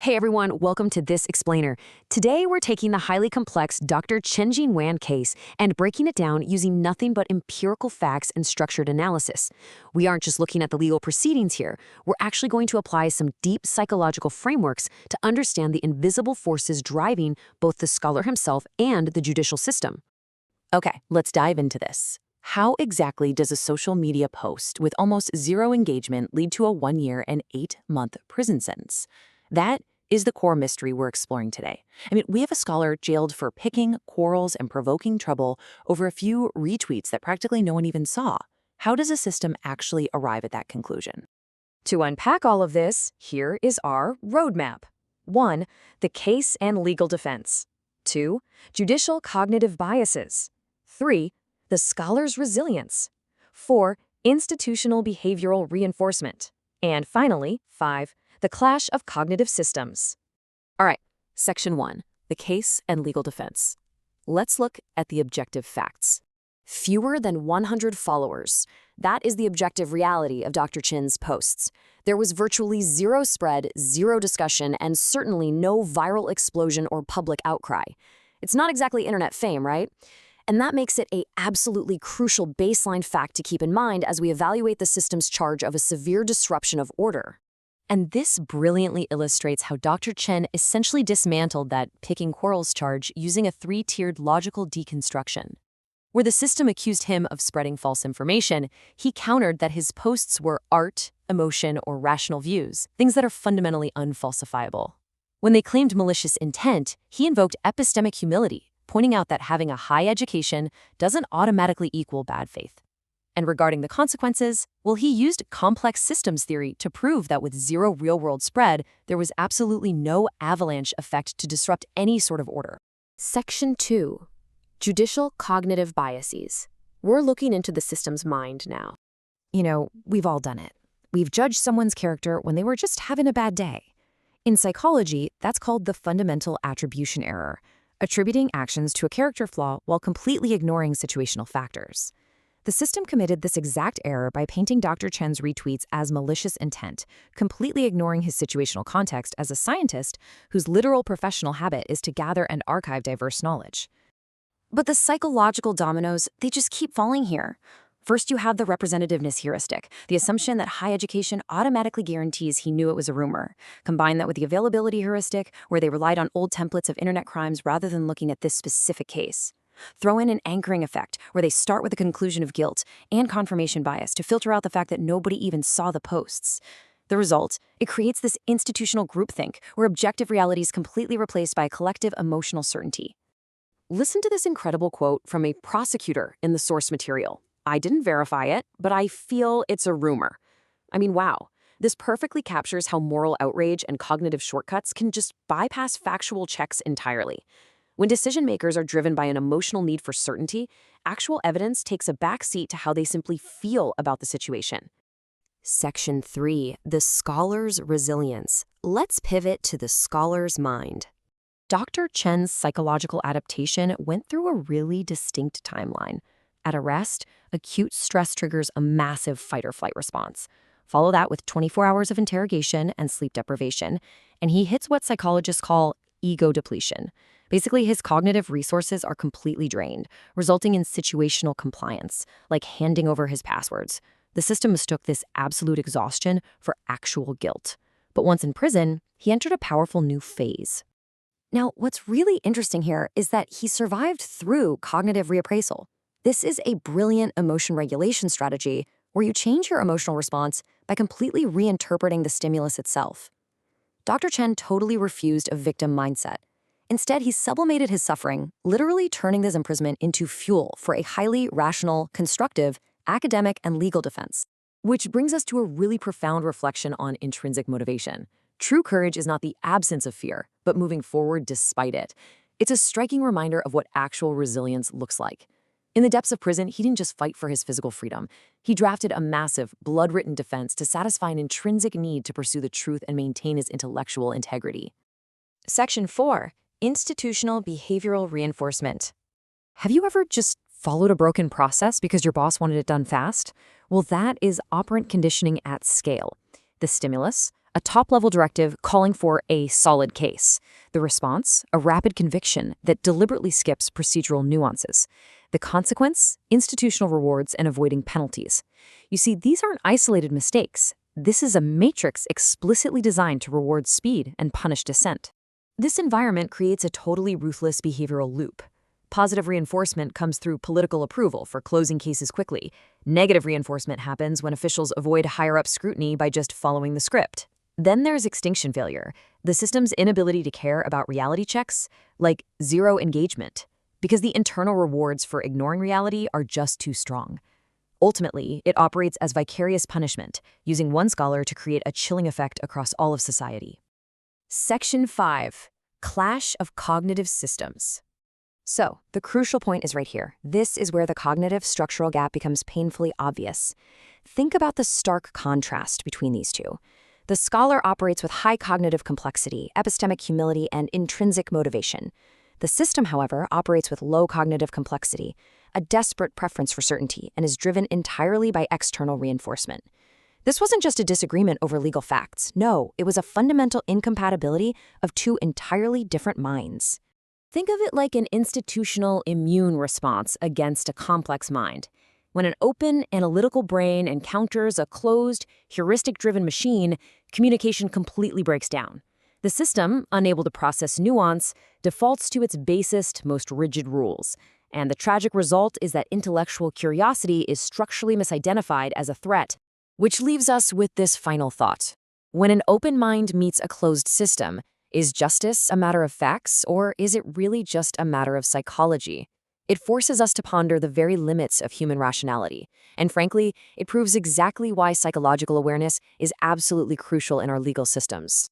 Hey everyone, welcome to This Explainer. Today we're taking the highly complex Dr. Chen Jingyuan case and breaking it down using nothing but empirical facts and structured analysis. We aren't just looking at the legal proceedings here, we're actually going to apply some deep psychological frameworks to understand the invisible forces driving both the scholar himself and the judicial system. Okay, let's dive into this. How exactly does a social media post with almost zero engagement lead to a 1-year and 8-month prison sentence? That is the core mystery we're exploring today. We have a scholar jailed for picking quarrels and provoking trouble over a few retweets that practically no one even saw. How does a system actually arrive at that conclusion? To unpack all of this, here is our roadmap. 1. The case and legal defense. 2. Judicial cognitive biases. 3. The scholar's resilience. 4. Institutional behavioral reinforcement. And finally, 5. The clash of cognitive systems. All right, Section 1, the case and legal defense. Let's look at the objective facts. Fewer than 100 followers. That is the objective reality of Dr. Chen's posts. There was virtually zero spread, zero discussion, and certainly no viral explosion or public outcry. It's not exactly internet fame, right? And that makes it an absolutely crucial baseline fact to keep in mind as we evaluate the system's charge of a severe disruption of order. And this brilliantly illustrates how Dr. Chen essentially dismantled that picking quarrels charge using a 3-tiered logical deconstruction. Where the system accused him of spreading false information, he countered that his posts were art, emotion, or rational views, things that are fundamentally unfalsifiable. When they claimed malicious intent, he invoked epistemic humility, pointing out that having a high education doesn't automatically equal bad faith. And regarding the consequences, well, he used complex systems theory to prove that with zero real-world spread, there was absolutely no avalanche effect to disrupt any sort of order. Section 2. Judicial cognitive biases. We're looking into the system's mind now. We've all done it. We've judged someone's character when they were just having a bad day. In psychology, that's called the fundamental attribution error, attributing actions to a character flaw while completely ignoring situational factors. The system committed this exact error by painting Dr. Chen's retweets as malicious intent, completely ignoring his situational context as a scientist whose literal professional habit is to gather and archive diverse knowledge. But the psychological dominoes, they just keep falling here. First, you have the representativeness heuristic, the assumption that high education automatically guarantees he knew it was a rumor. Combine that with the availability heuristic, where they relied on old templates of internet crimes rather than looking at this specific case. Throw in an anchoring effect, where they start with a conclusion of guilt, and confirmation bias to filter out the fact that nobody even saw the posts. The result, it creates this institutional groupthink, where objective reality is completely replaced by a collective emotional certainty. Listen to this incredible quote from a prosecutor in the source material. I didn't verify it, but I feel it's a rumor. Wow. This perfectly captures how moral outrage and cognitive shortcuts can just bypass factual checks entirely. When decision makers are driven by an emotional need for certainty, actual evidence takes a backseat to how they simply feel about the situation. Section 3. The scholar's resilience. Let's pivot to the scholar's mind. Dr. Chen's psychological adaptation went through a really distinct timeline. At arrest, acute stress triggers a massive fight-or-flight response. Follow that with 24 hours of interrogation and sleep deprivation, and he hits what psychologists call ego depletion. Basically, his cognitive resources are completely drained, resulting in situational compliance, like handing over his passwords. The system mistook this absolute exhaustion for actual guilt. But once in prison, he entered a powerful new phase. Now, what's really interesting here is that he survived through cognitive reappraisal. This is a brilliant emotion regulation strategy where you change your emotional response by completely reinterpreting the stimulus itself. Dr. Chen totally refused a victim mindset. Instead, he sublimated his suffering, literally turning this imprisonment into fuel for a highly rational, constructive, academic, and legal defense. Which brings us to a really profound reflection on intrinsic motivation. True courage is not the absence of fear, but moving forward despite it. It's a striking reminder of what actual resilience looks like. In the depths of prison, he didn't just fight for his physical freedom. He drafted a massive, blood-written defense to satisfy an intrinsic need to pursue the truth and maintain his intellectual integrity. Section 4. Institutional behavioral reinforcement. Have you ever just followed a broken process because your boss wanted it done fast? Well, that is operant conditioning at scale. The stimulus, a top-level directive calling for a solid case. The response, a rapid conviction that deliberately skips procedural nuances. The consequence, institutional rewards and avoiding penalties. You see, these aren't isolated mistakes. This is a matrix explicitly designed to reward speed and punish dissent. This environment creates a totally ruthless behavioral loop. Positive reinforcement comes through political approval for closing cases quickly. Negative reinforcement happens when officials avoid higher-up scrutiny by just following the script. Then there's extinction failure, the system's inability to care about reality checks, like zero engagement, because the internal rewards for ignoring reality are just too strong. Ultimately, it operates as vicarious punishment, using one scholar to create a chilling effect across all of society. Section 5. Clash of Cognitive Systems. So, the crucial point is right here. This is where the cognitive structural gap becomes painfully obvious. Think about the stark contrast between these two. The scholar operates with high cognitive complexity, epistemic humility, and intrinsic motivation. The system, however, operates with low cognitive complexity, a desperate preference for certainty, and is driven entirely by external reinforcement. This wasn't just a disagreement over legal facts. No, it was a fundamental incompatibility of two entirely different minds. Think of it like an institutional immune response against a complex mind. When an open, analytical brain encounters a closed, heuristic-driven machine, communication completely breaks down. The system, unable to process nuance, defaults to its basest, most rigid rules. And the tragic result is that intellectual curiosity is structurally misidentified as a threat, which leaves us with this final thought. When an open mind meets a closed system, is justice a matter of facts, or is it really just a matter of psychology? It forces us to ponder the very limits of human rationality. And frankly, it proves exactly why psychological awareness is absolutely crucial in our legal systems.